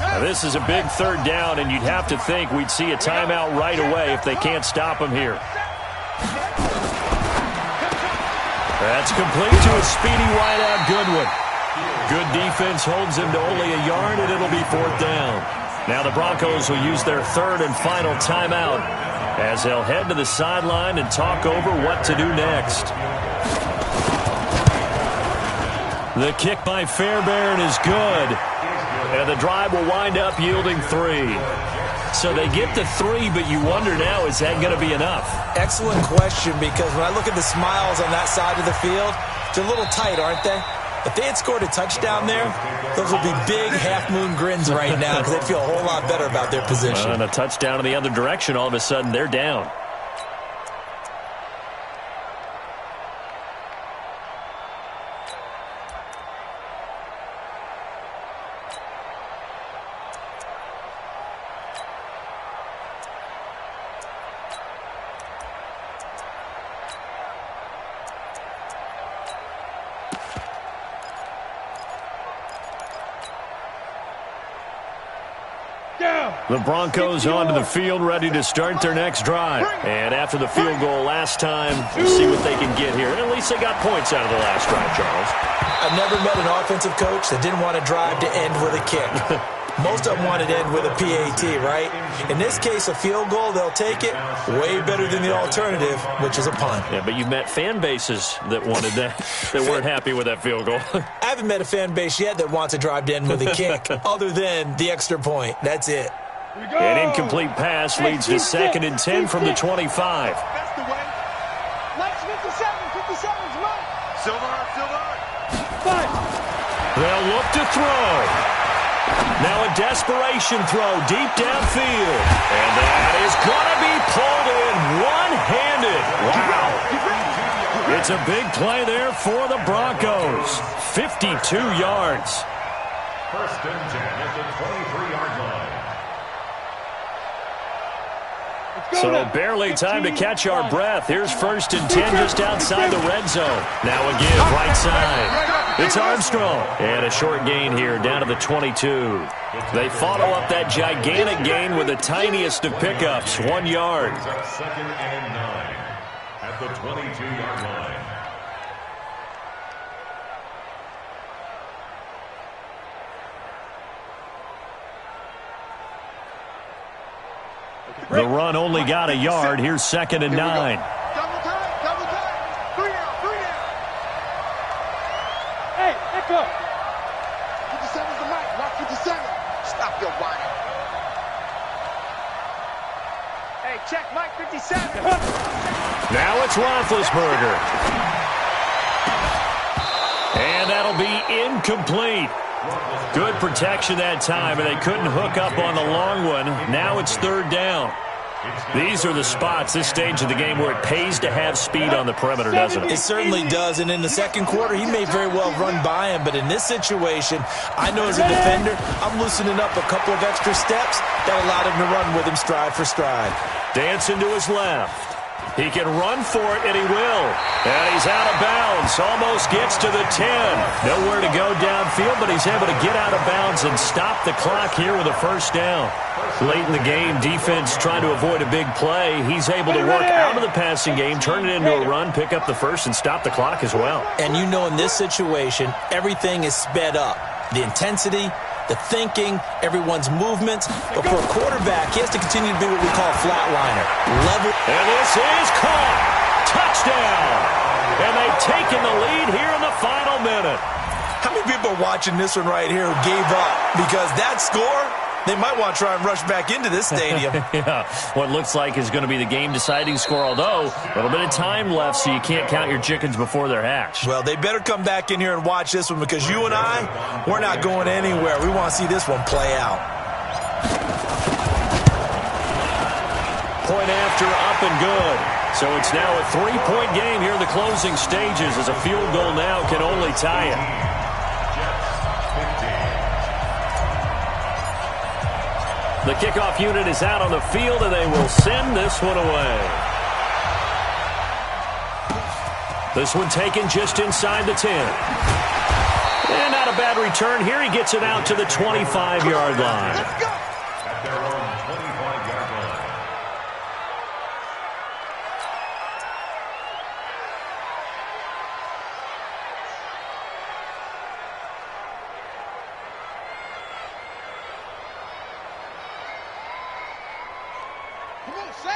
Speaker 5: Now this is a big 3rd down, and you'd have to think we'd see a timeout right away if they can't stop him here. That's complete to a speedy wideout Goodwin. Good defense holds him to only a yard, and it'll be 4th down. Now the Broncos will use their 3rd and final timeout as they'll head to the sideline and talk over what to do next. The kick by Fairbairn is good, and the drive will wind up yielding 3. So they get to 3, but you wonder now, is that going to be enough?
Speaker 6: Excellent question, because when I look at the smiles on that side of the field, they're a little tight, aren't they? If they had scored a touchdown there, those would be big half-moon grins right now because they'd feel a whole lot better about their position.
Speaker 5: And a touchdown in the other direction, all of a sudden they're down. The Broncos onto the field, ready to start their next drive. And after the field goal last time, we'll see what they can get here. And at least they got points out of the last drive, Charles.
Speaker 6: I've never met an offensive coach that didn't want to drive to end with a kick. Most of them wanted to end with a PAT, right? In this case, a field goal, they'll take it. Way better than the alternative, which is a punt.
Speaker 5: Yeah, but you've met fan bases that wanted that, that weren't happy with that field goal.
Speaker 6: I haven't met a fan base yet that wants to drive to end with a kick, other than the extra point. That's it.
Speaker 5: An incomplete pass leads to 2nd and 10 from the 25.
Speaker 10: That's the way. Mike's 57's Mike. Silver.
Speaker 5: They'll look to throw. Now a desperation throw deep downfield. And that is going to be pulled in one-handed. Wow. It's a big play there for the Broncos. 52 yards.
Speaker 9: 1st and 10 at the 23-yard line.
Speaker 5: So barely time to catch our breath. Here's 1st and 10 just outside the red zone. Now a give right side. It's Armstrong. And a short gain here down to the 22. They follow up that gigantic gain with the tiniest of pickups, 1 yard.
Speaker 9: 2nd and 9 at the 22-yard line.
Speaker 5: The run only got a yard. Here's 2nd and 9.
Speaker 10: Double time. 3 down. Hey, echo. 57's the mic. Watch 57. Stop your whining. Hey, check Mike 57.
Speaker 5: Now it's Roethlisberger. And that'll be incomplete. Good protection that time, and they couldn't hook up on the long one. Now it's 3rd down. These are the spots, this stage of the game, where it pays to have speed on the perimeter, doesn't it?
Speaker 6: It certainly does, and in the second quarter, he may very well run by him, but in this situation, I know as a defender, I'm loosening up a couple of extra steps that allowed him to run with him stride for stride.
Speaker 5: Dancing to his left. He can run for it, and he will. And he's out of bounds. Almost gets to the 10. Nowhere to go downfield, but he's able to get out of bounds and stop the clock here with a 1st down. Late in the game, defense trying to avoid a big play. He's able to work out of the passing game, turn it into a run, pick up the 1st, and stop the clock as well.
Speaker 6: And you know, in this situation, everything is sped up. The intensity, the thinking, everyone's movements. But for a quarterback, he has to continue to be what we call a flatliner. Level.
Speaker 5: And this is caught. Touchdown. And they've taken the lead here in the final minute.
Speaker 6: How many people are watching this one right here who gave up? Because that score, they might want to try and rush back into this stadium.
Speaker 5: Yeah, what looks like is going to be the game-deciding score, although a little bit of time left, so you can't count your chickens before they're hatched.
Speaker 6: Well, they better come back in here and watch this one, because you and I, we're not going anywhere. We want to see this one play out.
Speaker 5: Point after, up and good. So it's now a 3-point game here in the closing stages, as a field goal now can only tie it. The kickoff unit is out on the field, and they will send this one away. This one taken just inside the 10. And not a bad return here. He gets it out to the 25-yard line.
Speaker 10: Let's go.
Speaker 9: At their own 25-yard line.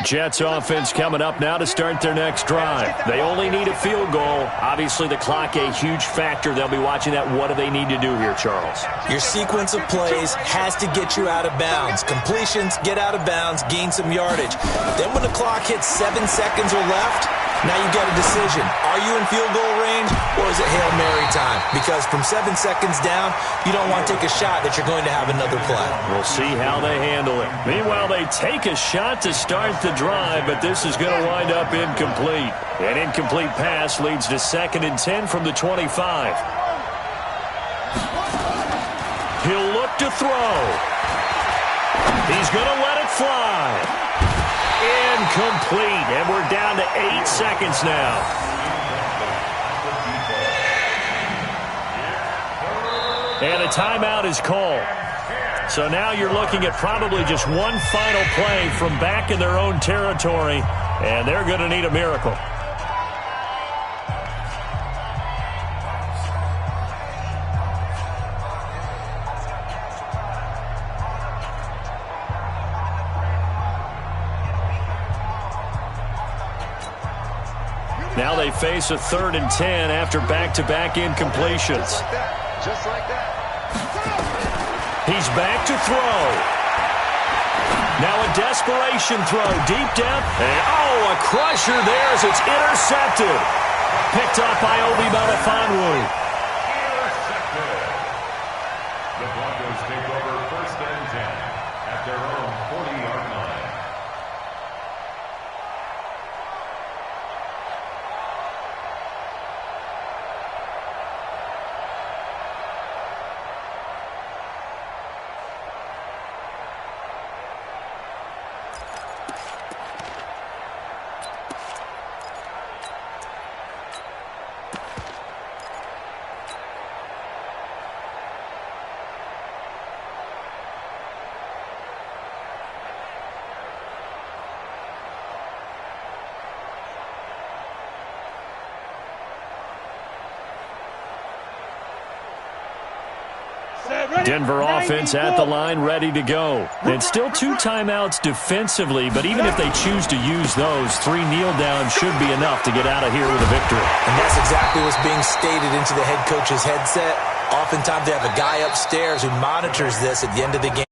Speaker 5: Jets offense coming up now to start their next drive. They only need a field goal. Obviously, the clock a huge factor. They'll be watching that. What do they need to do here, Charles?
Speaker 6: Your sequence of plays has to get you out of bounds. Completions, get out of bounds, gain some yardage. Then when the clock hits 7 seconds or left, now you got a decision. Are you in field goal range, or is it Hail Mary time? Because from 7 seconds down, you don't want to take a shot that you're going to have another play.
Speaker 5: We'll see how they handle it. Meanwhile, they take a shot to start the drive, but this is going to wind up incomplete. An incomplete pass leads to 2nd and 10 from the 25. He'll look to throw. He's going to let it fly. Incomplete, and we're down to 8 seconds now. And a timeout is called. So now you're looking at probably just one final play from back in their own territory, and they're going to need a miracle. Now they face a 3rd and 10 after back-to-back incompletions.
Speaker 8: Just like that.
Speaker 5: He's back to throw. Now a desperation throw, deep depth. And a crusher there as it's intercepted. Picked up by Obi Melifonwu.
Speaker 9: Intercepted. The Broncos take over 1st and 10 at their own 40-yard line.
Speaker 5: Denver offense at the line, ready to go. And still 2 timeouts defensively, but even if they choose to use those, 3 kneel downs should be enough to get out of here with a victory.
Speaker 6: And that's exactly what's being stated into the head coach's headset. Oftentimes they have a guy upstairs who monitors this at the end of the game.